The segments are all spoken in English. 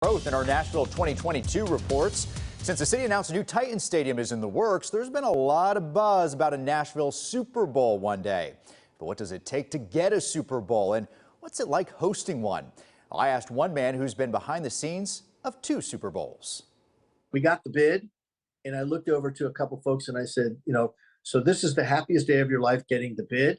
Growth in our Nashville 2022 reports. Since the city announced a new Titans stadium is in the works, there's been a lot of buzz about a Nashville Super Bowl one day. But what does it take to get a Super Bowl, and what's it like hosting one? I asked one man who's been behind the scenes of two Super Bowls. We got the bid, and I looked over to a couple folks and I said, so this is the happiest day of your life getting the bid.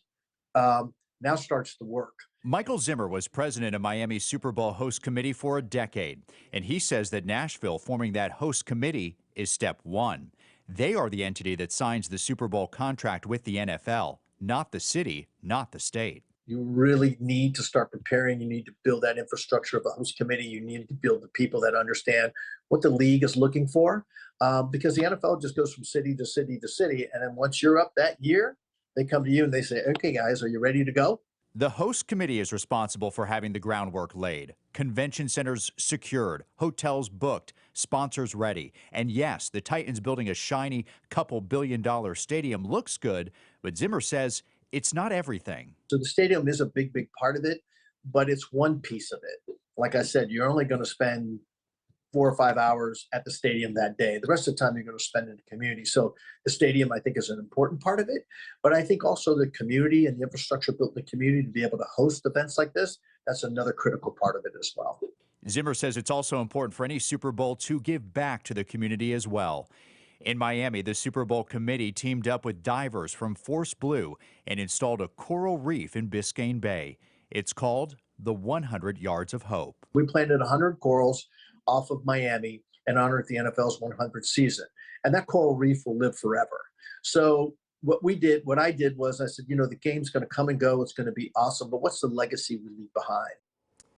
Now starts the work. Michael Zimmer was president of Miami's Super Bowl host committee for a decade, and he says that Nashville forming that host committee is step one. They are the entity that signs the Super Bowl contract with the NFL, not the city, not the state. You really need to start preparing. You need to build that infrastructure of a host committee. You need to build the people that understand what the league is looking for, because the NFL just goes from city to city to city. And then once you're up that year, they come to you and they say, okay, guys, are you ready to go? The host committee is responsible for having the groundwork laid, convention centers secured, hotels booked, sponsors ready. And yes, the Titans building a shiny couple $billion-dollar stadium looks good, but Zimmer says it's not everything. So the stadium is a big, big part of it, but it's one piece of it. Like I said, you're only going to spend 4 or 5 hours at the stadium that day. The rest of the time you're going to spend in the community. So the stadium, I think, is an important part of it. But I think also the community and the infrastructure built in the community to be able to host events like this, that's another critical part of it as well. Zimmer says it's also important for any Super Bowl to give back to the community as well. In Miami, the Super Bowl committee teamed up with divers from Force Blue and installed a coral reef in Biscayne Bay. It's called the 100 Yards of Hope. We planted 100 corals off of Miami in honor of the NFL's 100th season. And that coral reef will live forever. So what I did was I said, the game's going to come and go. It's going to be awesome. But what's the legacy we leave behind?